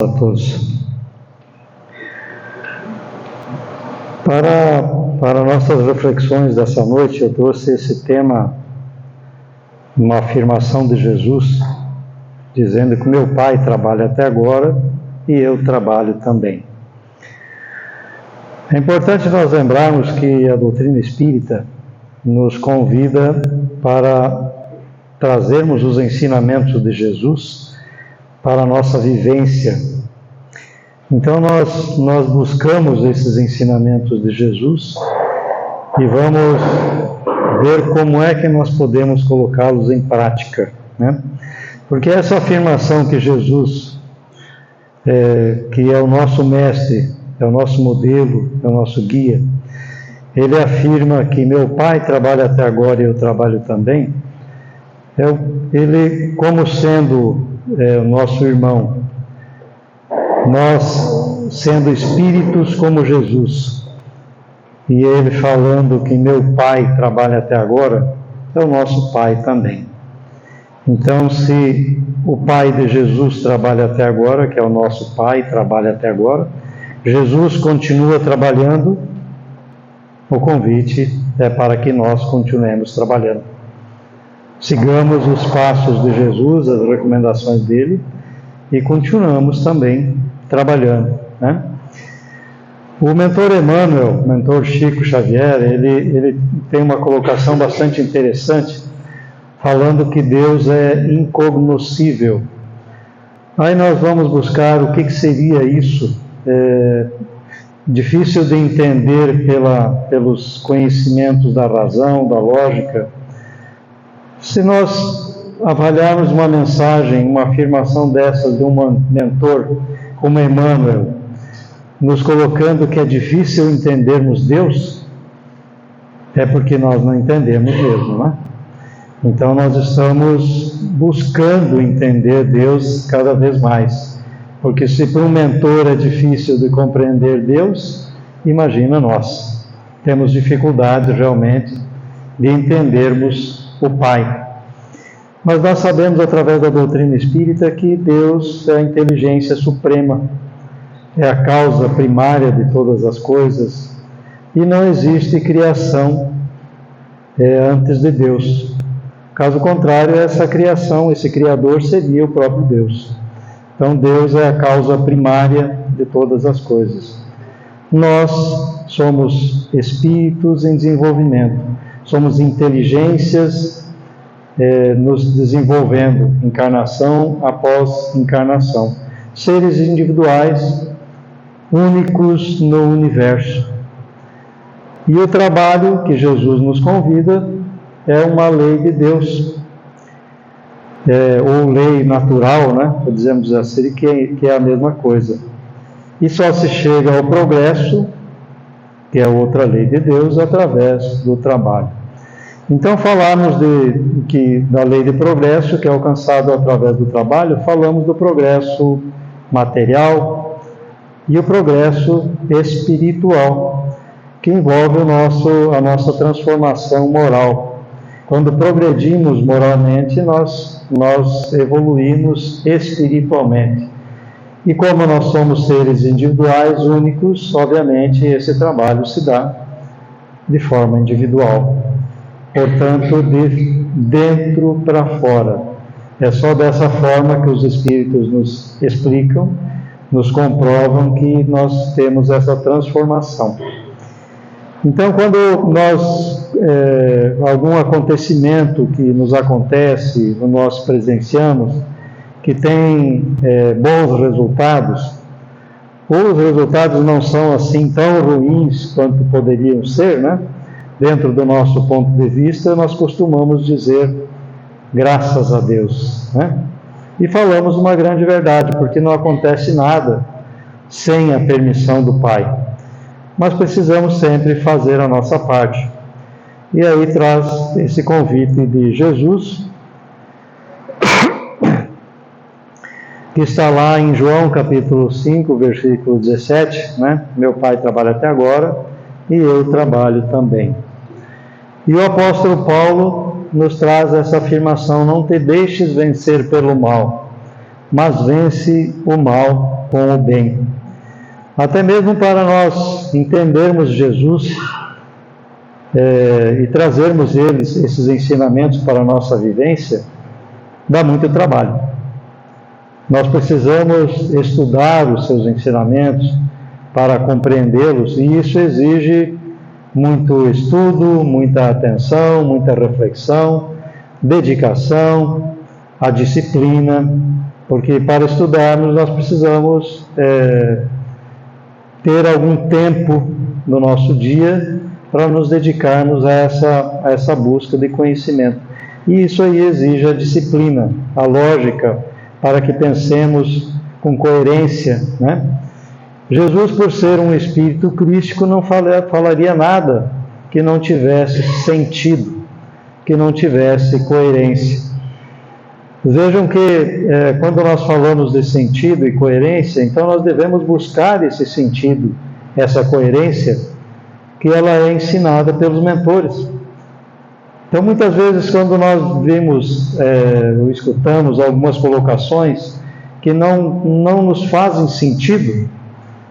A todos. Para nossas reflexões dessa noite, eu trouxe esse tema, uma afirmação de Jesus, dizendo que meu Pai trabalha até agora e eu trabalho também. É importante nós lembrarmos que a doutrina espírita nos convida para trazermos os ensinamentos de Jesus para a nossa vivência. Então nós buscamos esses ensinamentos de Jesus e vamos ver como é que nós podemos colocá-los em prática, né? Porque essa afirmação que Jesus, que é o nosso mestre, é o nosso modelo, é o nosso guia, ele afirma que meu Pai trabalha até agora e eu trabalho também. Ele, como sendo o nosso irmão, nós sendo espíritos como Jesus, e ele falando que meu Pai trabalha até agora, é o nosso Pai também. Então, se o Pai de Jesus trabalha até agora, que é o nosso Pai, trabalha até agora, Jesus continua trabalhando, o convite é para que nós continuemos trabalhando. Sigamos os passos de Jesus, as recomendações dele, e continuamos também trabalhando, né? O mentor Emmanuel, o mentor Chico Xavier, ele tem uma colocação bastante interessante, falando que Deus é incognoscível. Aí nós vamos buscar o que seria isso, difícil de entender pelos conhecimentos da razão, da lógica. Se nós avaliarmos uma mensagem, uma afirmação dessas de um mentor como Emmanuel, nos colocando que é difícil entendermos Deus, é porque nós não entendemos mesmo, né? Então nós estamos buscando entender Deus cada vez mais, porque se para um mentor é difícil de compreender Deus, imagina nós. Temos dificuldade realmente de entendermos o Pai. Mas nós sabemos através da doutrina espírita que Deus é a inteligência suprema, é a causa primária de todas as coisas, e não existe criação antes de Deus. Caso contrário, essa criação, esse Criador seria o próprio Deus. Então Deus é a causa primária de todas as coisas. Nós somos espíritos em desenvolvimento, somos inteligências nos desenvolvendo, encarnação após encarnação. Seres individuais, únicos no universo. E o trabalho que Jesus nos convida é uma lei de Deus, ou lei natural, né? Dizemos assim, que é a mesma coisa. E só se chega ao progresso, que é outra lei de Deus, através do trabalho. Então, falarmos da lei de progresso, que é alcançado através do trabalho, falamos do progresso material e o progresso espiritual, que envolve a nossa transformação moral. Quando progredimos moralmente, nós evoluímos espiritualmente. E como nós somos seres individuais, únicos, obviamente esse trabalho se dá de forma individual. Portanto, de dentro para fora. É só dessa forma que os espíritos nos explicam, nos comprovam que nós temos essa transformação. Então, quando algum acontecimento que nos acontece, nós presenciamos, que tem bons resultados, ou os resultados não são assim tão ruins quanto poderiam ser, né? Dentro do nosso ponto de vista, nós costumamos dizer graças a Deus, né? E falamos uma grande verdade, porque não acontece nada sem a permissão do Pai. Mas precisamos sempre fazer a nossa parte. E aí traz esse convite de Jesus, que está lá em João capítulo 5, versículo 17, né? Meu Pai trabalha até agora e eu trabalho também. E o apóstolo Paulo nos traz essa afirmação: não te deixes vencer pelo mal, mas vence o mal com o bem. Até mesmo para nós entendermos Jesus e trazermos esses ensinamentos para a nossa vivência, dá muito trabalho. Nós precisamos estudar os seus ensinamentos para compreendê-los, e isso exige muito estudo, muita atenção, muita reflexão, dedicação, a disciplina, porque para estudarmos nós precisamos ter algum tempo no nosso dia para nos dedicarmos a essa busca de conhecimento. E isso aí exige a disciplina, a lógica, para que pensemos com coerência, né? Jesus, por ser um espírito crístico, não falaria nada que não tivesse sentido, que não tivesse coerência. Vejam que quando nós falamos de sentido e coerência, então nós devemos buscar esse sentido, essa coerência, que ela é ensinada pelos mentores. Então, muitas vezes, quando nós vemos ou escutamos algumas colocações que não nos fazem sentido,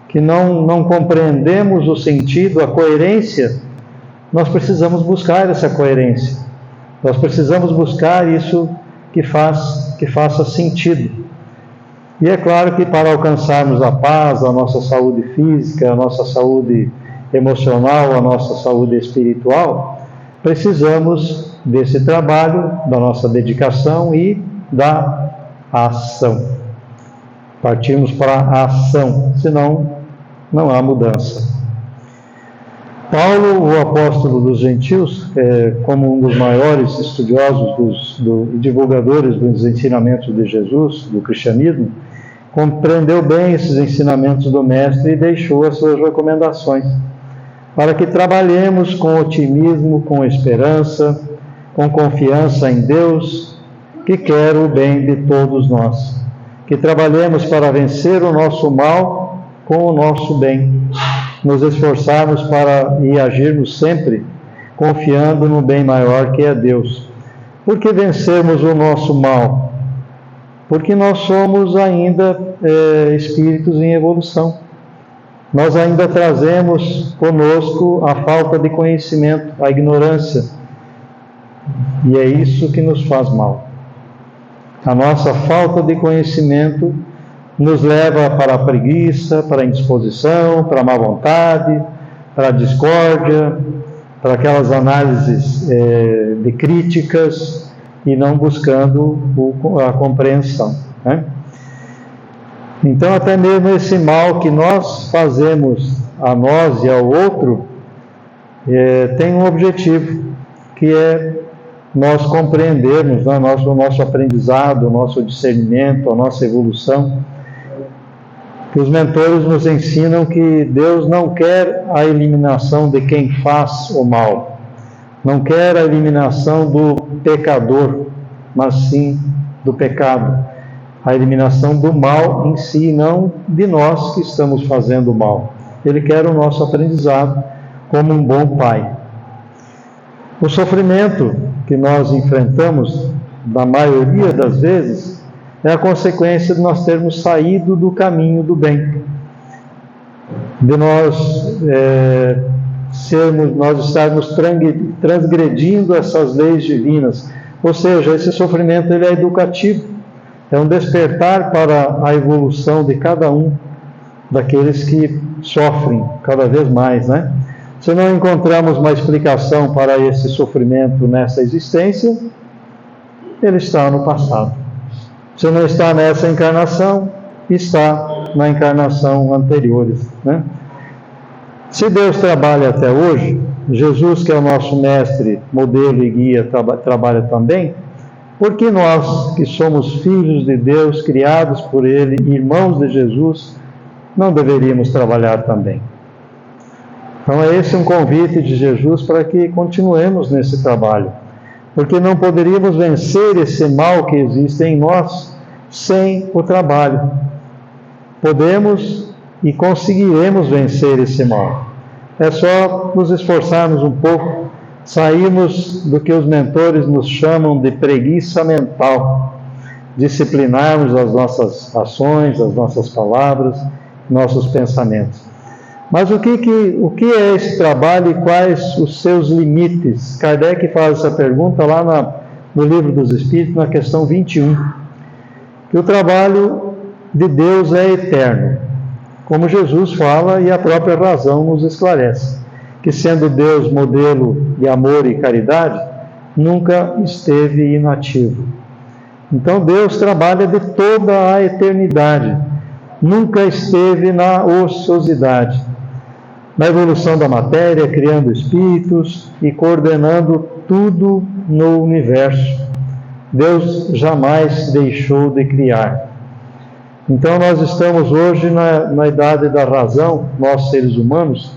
que não compreendemos o sentido, a coerência, nós precisamos buscar essa coerência. Nós precisamos buscar isso que faça sentido. E é claro que para alcançarmos a paz, a nossa saúde física, a nossa saúde emocional, a nossa saúde espiritual, precisamos desse trabalho, da nossa dedicação e da ação. Partimos para a ação, senão não há mudança. Paulo, o apóstolo dos gentios, como um dos maiores estudiosos e divulgadores dos ensinamentos de Jesus, do cristianismo, compreendeu bem esses ensinamentos do Mestre e deixou as suas recomendações, para que trabalhemos com otimismo, com esperança, com confiança em Deus, que quer o bem de todos nós. Que trabalhemos para vencer o nosso mal com o nosso bem. Nos esforçarmos para e agirmos sempre confiando no bem maior que é Deus. Por que vencermos o nosso mal? Porque nós somos ainda espíritos em evolução. Nós ainda trazemos conosco a falta de conhecimento, a ignorância. E é isso que nos faz mal. A nossa falta de conhecimento nos leva para a preguiça, para a indisposição, para a má vontade, para a discórdia, para aquelas análises de críticas e não buscando a compreensão, né? Então, até mesmo esse mal que nós fazemos a nós e ao outro tem um objetivo, que é nós compreendermos, né, o nosso aprendizado, o nosso discernimento, a nossa evolução. Que os mentores nos ensinam que Deus não quer a eliminação de quem faz o mal, não quer a eliminação do pecador, mas sim do pecado, a eliminação do mal em si, não de nós que estamos fazendo o mal. Ele quer o nosso aprendizado como um bom pai. O sofrimento que nós enfrentamos, na maioria das vezes, é a consequência de nós termos saído do caminho do bem, de nós estarmos transgredindo essas leis divinas. Ou seja, esse sofrimento ele é educativo, é um despertar para a evolução de cada um daqueles que sofrem cada vez mais, né? Se não encontramos uma explicação para esse sofrimento nessa existência, ele está no passado. Se não está nessa encarnação, está na encarnação anteriores, né? Se Deus trabalha até hoje, Jesus, que é o nosso mestre, modelo e guia, trabalha também, por que nós, que somos filhos de Deus, criados por Ele, irmãos de Jesus, não deveríamos trabalhar também? Então é esse um convite de Jesus para que continuemos nesse trabalho, porque não poderíamos vencer esse mal que existe em nós sem o trabalho. Podemos e conseguiremos vencer esse mal. É só nos esforçarmos um pouco, sairmos do que os mentores nos chamam de preguiça mental, disciplinarmos as nossas ações, as nossas palavras, nossos pensamentos. Mas o que é esse trabalho e quais os seus limites? Kardec faz essa pergunta lá no Livro dos Espíritos, na questão 21. Que o trabalho de Deus é eterno, como Jesus fala e a própria razão nos esclarece, que sendo Deus modelo de amor e caridade, nunca esteve inativo. Então Deus trabalha de toda a eternidade, nunca esteve na ociosidade, na evolução da matéria, criando espíritos e coordenando tudo no universo. Deus jamais deixou de criar. Então nós estamos hoje na idade da razão, nós seres humanos,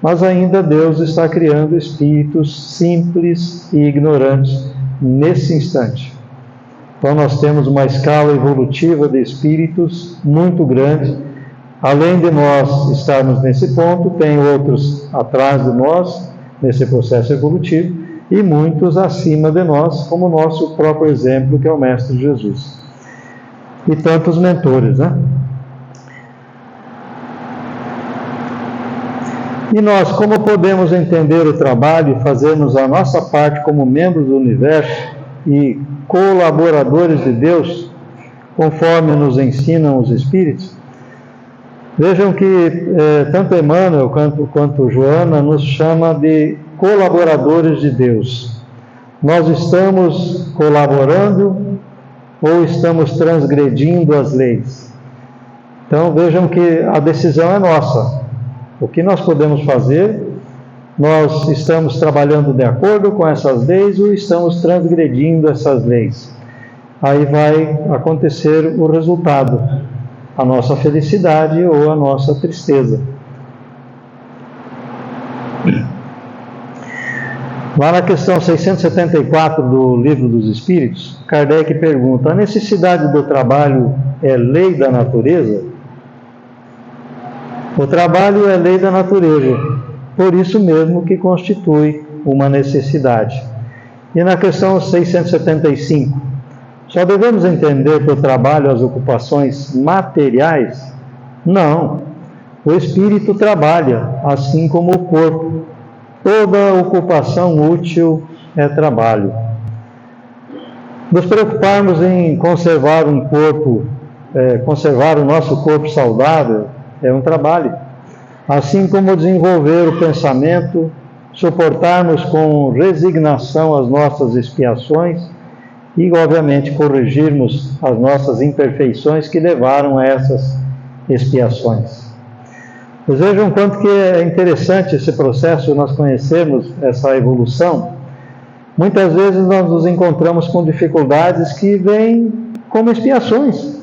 mas ainda Deus está criando espíritos simples e ignorantes nesse instante. Então nós temos uma escala evolutiva de espíritos muito grande. Além de nós estarmos nesse ponto, tem outros atrás de nós, nesse processo evolutivo, e muitos acima de nós, como o nosso próprio exemplo, que é o Mestre Jesus. E tantos mentores, né? E nós, como podemos entender o trabalho e fazermos a nossa parte como membros do universo e colaboradores de Deus, conforme nos ensinam os Espíritos? Vejam que tanto Emmanuel quanto Joana nos chama de colaboradores de Deus. Nós estamos colaborando ou estamos transgredindo as leis? Então vejam que a decisão é nossa. O que nós podemos fazer? Nós estamos trabalhando de acordo com essas leis ou estamos transgredindo essas leis? Aí vai acontecer o resultado, a nossa felicidade ou a nossa tristeza. Lá na questão 674 do Livro dos Espíritos, Kardec pergunta: a necessidade do trabalho é lei da natureza? O trabalho é lei da natureza, por isso mesmo que constitui uma necessidade. E na questão 675, só devemos entender que o trabalho, as ocupações materiais? Não. O espírito trabalha, assim como o corpo. Toda ocupação útil é trabalho. Nos preocuparmos em conservar um corpo, conservar o nosso corpo saudável, é um trabalho. Assim como desenvolver o pensamento, suportarmos com resignação as nossas expiações e, obviamente, corrigirmos as nossas imperfeições que levaram a essas expiações. Vocês vejam quanto que é interessante esse processo, nós conhecermos essa evolução. Muitas vezes nós nos encontramos com dificuldades que vêm como expiações,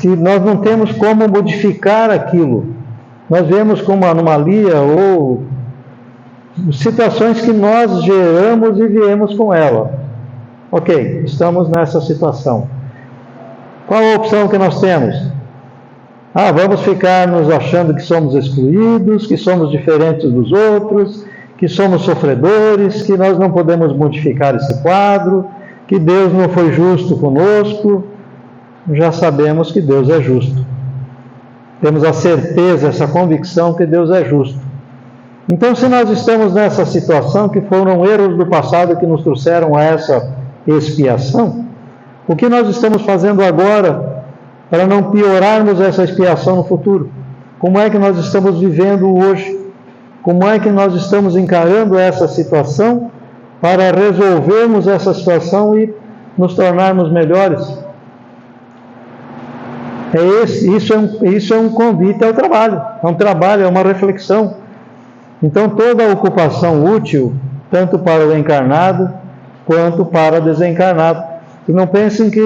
que nós não temos como modificar aquilo. Nós vemos como anomalia ou situações que nós geramos e viemos com ela. Ok, estamos nessa situação. Qual a opção que nós temos? Vamos ficar nos achando que somos excluídos, que somos diferentes dos outros, que somos sofredores, que nós não podemos modificar esse quadro, que Deus não foi justo conosco. Já sabemos que Deus é justo. Temos a certeza, essa convicção que Deus é justo. Então, se nós estamos nessa situação, que foram erros do passado que nos trouxeram a essa expiação, o que nós estamos fazendo agora para não piorarmos essa expiação no futuro? Como é que nós estamos vivendo hoje? Como é que nós estamos encarando essa situação para resolvermos essa situação e nos tornarmos melhores? Isso é um convite ao trabalho. É um trabalho, é uma reflexão. Então, toda ocupação útil, tanto para o encarnado quanto para o desencarnado. E não pensem que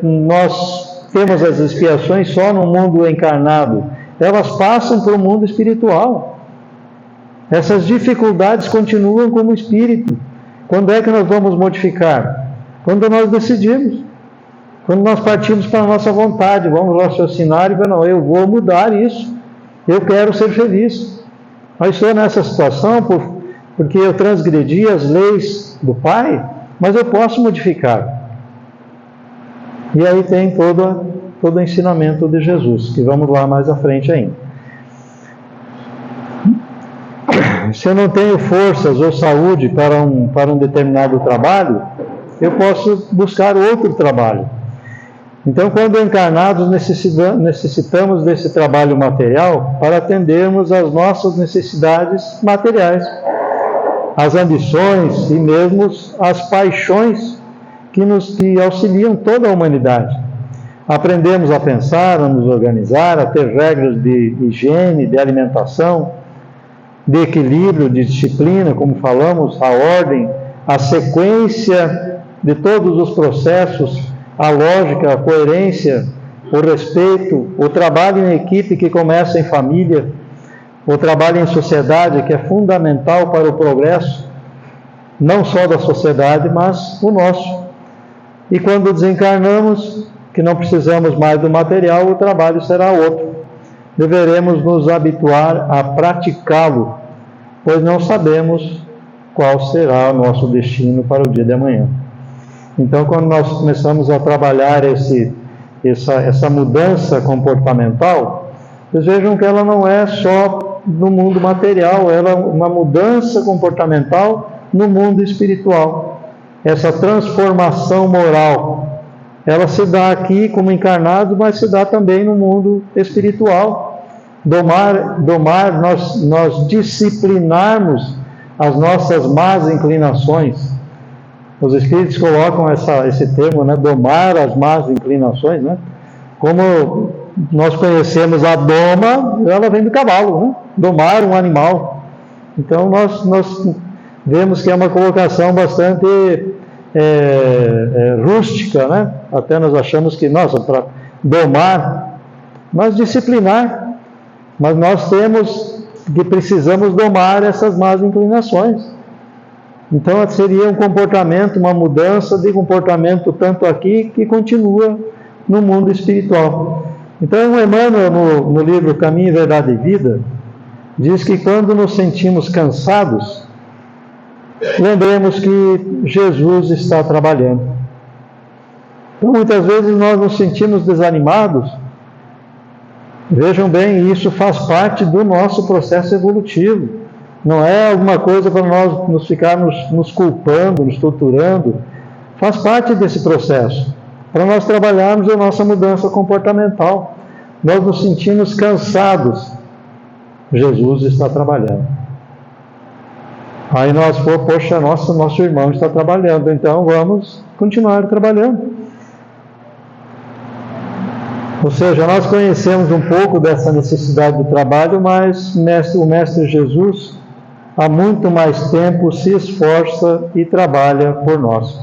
nós temos as expiações só no mundo encarnado. Elas passam para o mundo espiritual. Essas dificuldades continuam como espírito. Quando é que nós vamos modificar? Quando nós decidimos. Quando nós partimos para a nossa vontade, vamos raciocinar e dizer, não, eu vou mudar isso. Eu quero ser feliz. Mas estou nessa situação porque eu transgredi as leis do Pai. mas eu posso modificar. E aí tem todo o ensinamento de Jesus, que vamos lá mais à frente ainda. Se eu não tenho forças ou saúde para um determinado trabalho, eu posso buscar outro trabalho. Então, quando encarnados, necessitamos desse trabalho material para atendermos às nossas necessidades materiais, as ambições e mesmo as paixões que auxiliam toda a humanidade. Aprendemos a pensar, a nos organizar, a ter regras de higiene, de alimentação, de equilíbrio, de disciplina, como falamos, a ordem, a sequência de todos os processos, a lógica, a coerência, o respeito, o trabalho em equipe que começa em família, o trabalho em sociedade, que é fundamental para o progresso, não só da sociedade, mas o nosso. E quando desencarnamos, que não precisamos mais do material, o trabalho será outro. Deveremos nos habituar a praticá-lo, pois não sabemos qual será o nosso destino para o dia de amanhã. Então, quando nós começamos a trabalhar essa mudança comportamental, vocês vejam que ela não é só no mundo material, ela é uma mudança comportamental no mundo espiritual. Essa transformação moral, ela se dá aqui como encarnado, mas se dá também no mundo espiritual. Nós disciplinarmos as nossas más inclinações. Os espíritos colocam esse termo, né? Domar as más inclinações, né? Como nós conhecemos a doma, ela vem do cavalo, né? Domar um animal. Então nós vemos que é uma colocação bastante rústica, né? Até nós achamos que, para domar, mas disciplinar. Mas nós precisamos domar essas más inclinações. Então seria um comportamento, uma mudança de comportamento tanto aqui que continua no mundo espiritual. Então Emmanuel, no livro Caminho, Verdade e Vida, diz que quando nos sentimos cansados, lembremos que Jesus está trabalhando. Então muitas vezes nós nos sentimos desanimados. Vejam bem, isso faz parte do nosso processo evolutivo. Não é alguma coisa para nós ficarmos nos culpando, nos torturando. Faz parte desse processo. Para nós trabalharmos a nossa mudança comportamental. Nós nos sentimos cansados. Jesus está trabalhando. Aí nós, poxa, nosso irmão está trabalhando, então vamos continuar trabalhando. Ou seja, nós conhecemos um pouco dessa necessidade do trabalho, mas o Mestre Jesus, há muito mais tempo, se esforça e trabalha por nós.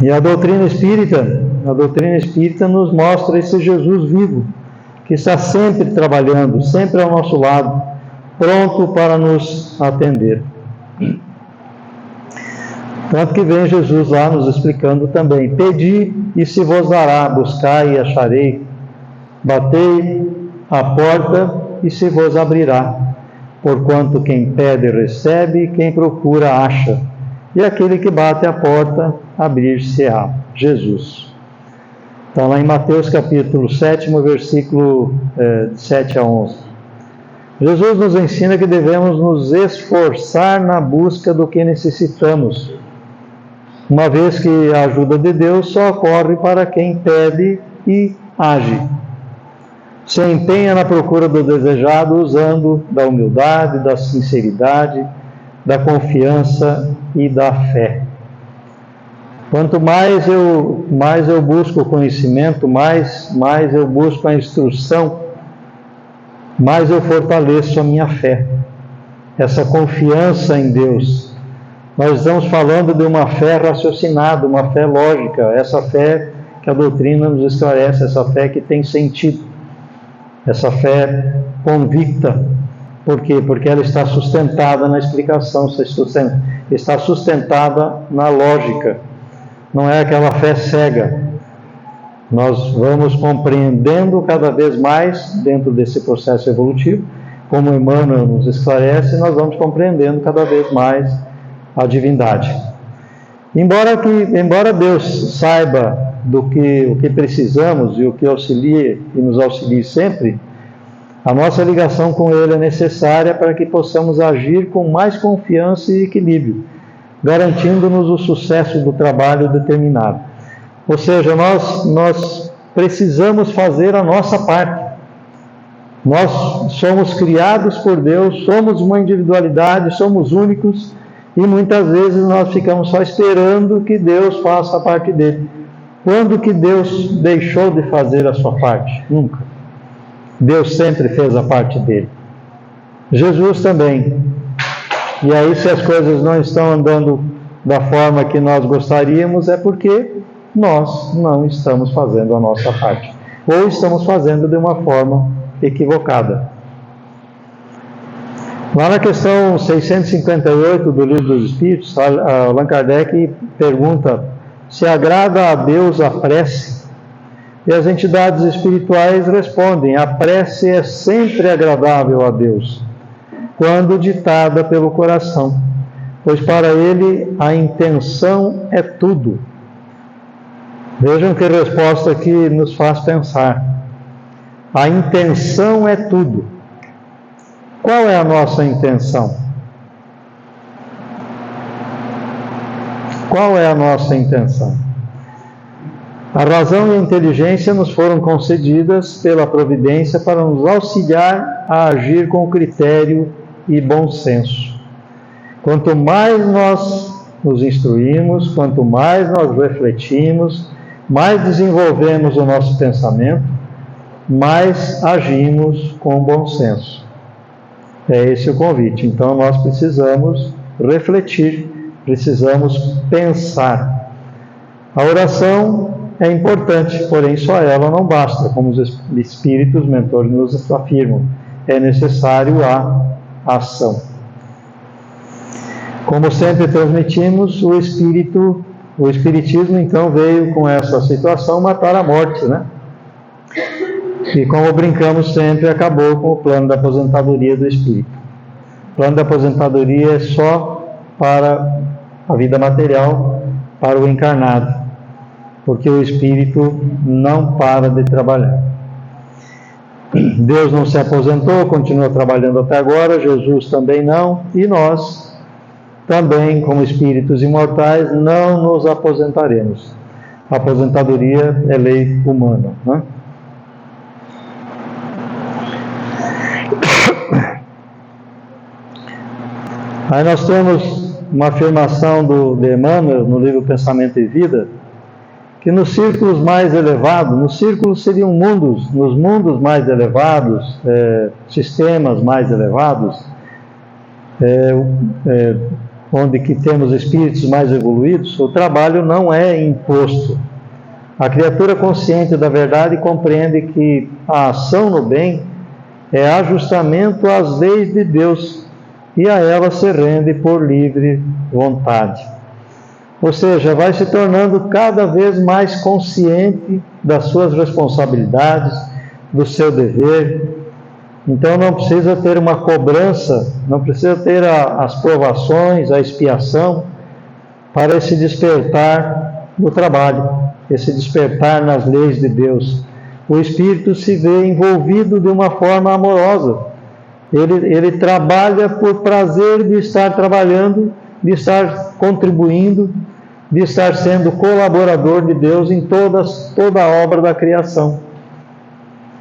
E a doutrina espírita nos mostra esse Jesus vivo, que está sempre trabalhando, sempre ao nosso lado, pronto para nos atender. Tanto que vem Jesus lá nos explicando também: pedi e se vos dará, buscai e acharei, batei a porta e se vos abrirá. Porquanto quem pede recebe, quem procura acha, e aquele que bate a porta abrir-se-á. Jesus. Está lá em Mateus capítulo 7, versículo 7 a 11. Jesus nos ensina que devemos nos esforçar na busca do que necessitamos, uma vez que a ajuda de Deus só ocorre para quem pede e age. Se empenha na procura do desejado, usando da humildade, da sinceridade, da confiança e da fé. Quanto mais eu busco o conhecimento, mais eu busco a instrução, mais eu fortaleço a minha fé, essa confiança em Deus. Nós estamos falando de uma fé raciocinada, uma fé lógica, essa fé que a doutrina nos esclarece, essa fé que tem sentido, essa fé convicta. Por quê? Porque ela está sustentada na explicação, está sustentada na lógica. Não é aquela fé cega. Nós vamos compreendendo cada vez mais, dentro desse processo evolutivo, como Emmanuel nos esclarece, nós vamos compreendendo cada vez mais a divindade. Embora Deus saiba o que precisamos e o que auxilia e nos auxilie sempre, a nossa ligação com Ele é necessária para que possamos agir com mais confiança e equilíbrio, garantindo-nos o sucesso do trabalho determinado. Ou seja, nós precisamos fazer a nossa parte. Nós somos criados por Deus, somos uma individualidade, somos únicos, e muitas vezes nós ficamos só esperando que Deus faça a parte dele. Quando que Deus deixou de fazer a sua parte? Nunca. Deus sempre fez a parte dele. Jesus também. E aí, se as coisas não estão andando da forma que nós gostaríamos, é porque nós não estamos fazendo a nossa parte. Ou estamos fazendo de uma forma equivocada. Lá na questão 658 do Livro dos Espíritos, Allan Kardec pergunta se agrada a Deus a prece. E as entidades espirituais respondem: a prece é sempre agradável a Deus, quando ditada pelo coração, pois para Ele a intenção é tudo. Vejam que resposta que nos faz pensar. A intenção é tudo. Qual é a nossa intenção? Qual é a nossa intenção? A razão e a inteligência nos foram concedidas pela providência para nos auxiliar a agir com critério e bom senso. Quanto mais nós nos instruímos, quanto mais nós refletimos, mais desenvolvemos o nosso pensamento, mais agimos com bom senso. É esse o convite. Então nós precisamos refletir, precisamos pensar. A oração é importante, porém só ela não basta, como os espíritos mentores nos afirmam. É necessário a ação. Como sempre transmitimos, o espiritismo então veio com essa situação matar a morte, né? E como brincamos sempre, acabou com o plano da aposentadoria do espírito. O plano da aposentadoria é só para a vida material, para o encarnado, porque o espírito não para de trabalhar. Deus não se aposentou, continua trabalhando até agora, Jesus também não, e nós também, como espíritos imortais, não nos aposentaremos. A aposentadoria é lei humana, né? Aí nós temos uma afirmação de Emmanuel no livro Pensamento e Vida, que nos círculos mais elevados, nos círculos seriam mundos, nos mundos mais elevados, sistemas mais elevados, onde que temos espíritos mais evoluídos, o trabalho não é imposto. A criatura consciente da verdade compreende que a ação no bem é ajustamento às leis de Deus e a ela se rende por livre vontade. Ou seja, vai se tornando cada vez mais consciente das suas responsabilidades, do seu dever. Então não precisa ter uma cobrança, não precisa ter as provações, a expiação para esse despertar no trabalho, esse despertar nas leis de Deus. O espírito se vê envolvido de uma forma amorosa. Ele trabalha por prazer de estar trabalhando, de estar contribuindo, de estar sendo colaborador de Deus em toda a obra da criação.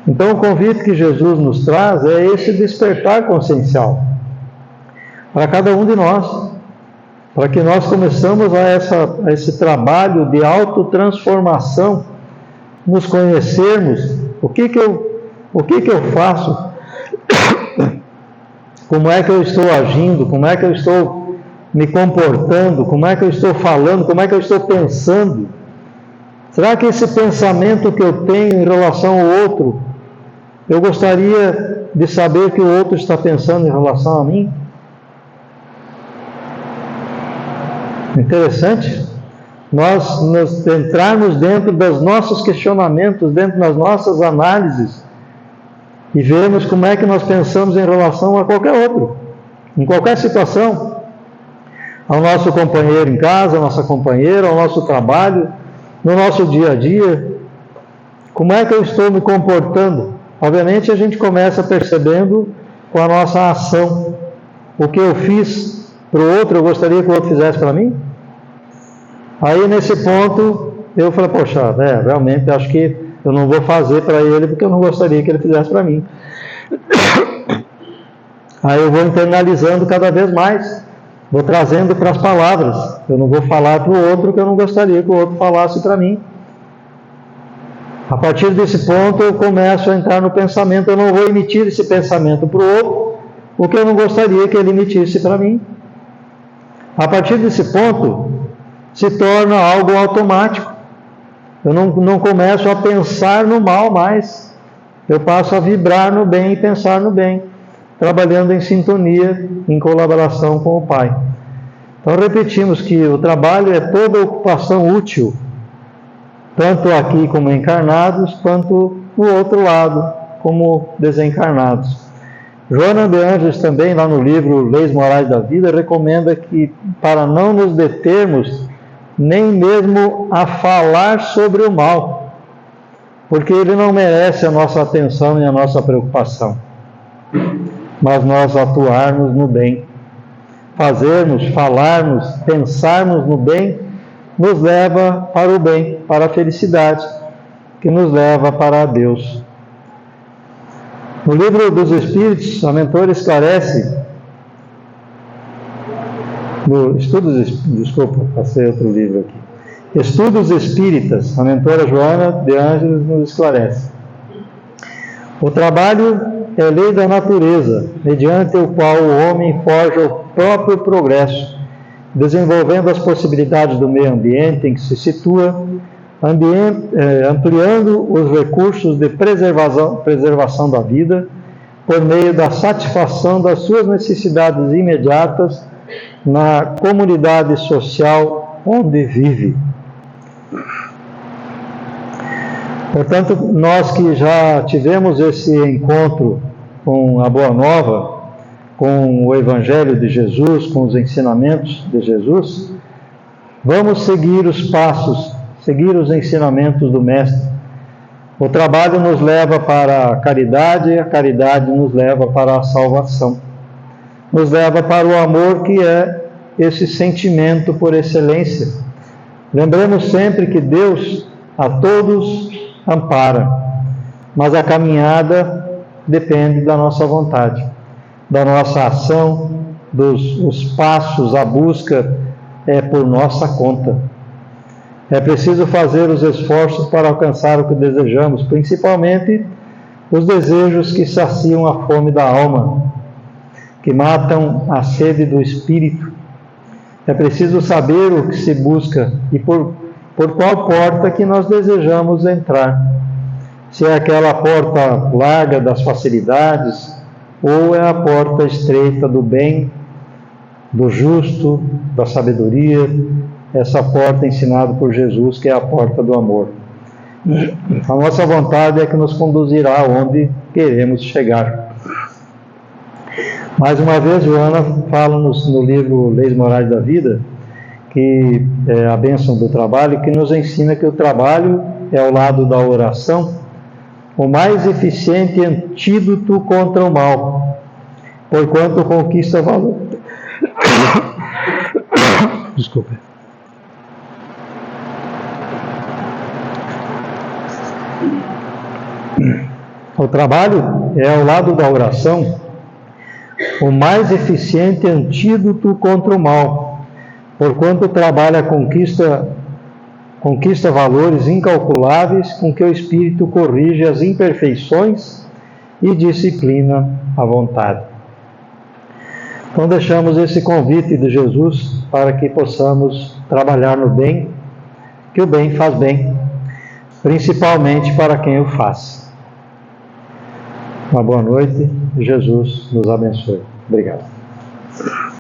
Então o convite que Jesus nos traz é esse despertar consciencial para cada um de nós, para que nós começamos a esse trabalho de autotransformação, nos conhecermos, o que que eu faço, como é que eu estou agindo, como é que eu estou me comportando, como é que eu estou falando, como é que eu estou pensando. Será que esse pensamento que eu tenho em relação ao outro, eu gostaria de saber que o outro está pensando em relação a mim? Interessante nós entrarmos dentro dos nossos questionamentos, dentro das nossas análises e vermos como é que nós pensamos em relação a qualquer outro, em qualquer situação. ao nosso companheiro em casa, à nossa companheira, ao nosso trabalho, no nosso dia a dia. Como é que eu estou me comportando? Obviamente a gente começa percebendo com a nossa ação. O que eu fiz para o outro, eu gostaria que o outro fizesse para mim? Aí nesse ponto eu falei, poxa, realmente acho que eu não vou fazer para ele porque eu não gostaria que ele fizesse para mim. Aí eu vou internalizando cada vez mais, vou trazendo para as palavras. Eu não vou falar para o outro que eu não gostaria que o outro falasse para mim. A partir desse ponto eu começo a entrar no pensamento, eu não vou emitir esse pensamento para o outro, porque eu não gostaria que ele emitisse para mim. A partir desse ponto, se torna algo automático. Eu não começo a pensar no mal mais. Eu passo a vibrar no bem e pensar no bem, trabalhando em sintonia, em colaboração com o Pai. Então repetimos que o trabalho é toda ocupação útil, tanto aqui como encarnados, quanto no outro lado, como desencarnados. Joana de Ângeles também, lá no livro Leis Morais da Vida, recomenda que, para não nos determos nem mesmo a falar sobre o mal, porque ele não merece a nossa atenção e a nossa preocupação, mas nós atuarmos no bem, fazermos, falarmos, pensarmos no bem, nos leva para o bem, para a felicidade, que nos leva para Deus. No livro dos Espíritos, a mentora esclarece, passei outro livro aqui. Estudos Espíritas, a mentora Joana de Ângeles nos esclarece. O trabalho é lei da natureza, mediante o qual o homem forja o próprio progresso, desenvolvendo as possibilidades do meio ambiente em que se situa, ampliando os recursos de preservação da vida, por meio da satisfação das suas necessidades imediatas na comunidade social onde vive. Portanto, nós que já tivemos esse encontro com a Boa Nova, com o Evangelho de Jesus, com os ensinamentos de Jesus, vamos seguir os passos, seguir os ensinamentos do Mestre. O trabalho nos leva para a caridade nos leva para a salvação. Nos leva para o amor, que é esse sentimento por excelência. Lembremos sempre que Deus a todos ampara, mas a caminhada depende da nossa vontade, da nossa ação, os passos, a busca é por nossa conta. É preciso fazer os esforços para alcançar o que desejamos, principalmente os desejos que saciam a fome da alma, que matam a sede do espírito. É preciso saber o que se busca e por qual porta que nós desejamos entrar. Se é aquela porta larga das facilidades, ou é a porta estreita do bem, do justo, da sabedoria, essa porta ensinada por Jesus, que é a porta do amor. A nossa vontade é que nos conduzirá aonde queremos chegar. Mais uma vez, Joana fala-nos no livro Leis Morais da Vida, que é a bênção do trabalho, que nos ensina que o trabalho é, ao lado da oração, o mais eficiente antídoto contra o mal, porquanto conquista valor. Desculpe. O trabalho é, ao lado da oração, o mais eficiente antídoto contra o mal, porquanto o trabalho conquista valores incalculáveis com que o espírito corrige as imperfeições e disciplina a vontade. Então deixamos esse convite de Jesus para que possamos trabalhar no bem, que o bem faz bem, principalmente para quem o faz. Uma boa noite, Jesus nos abençoe. Obrigado.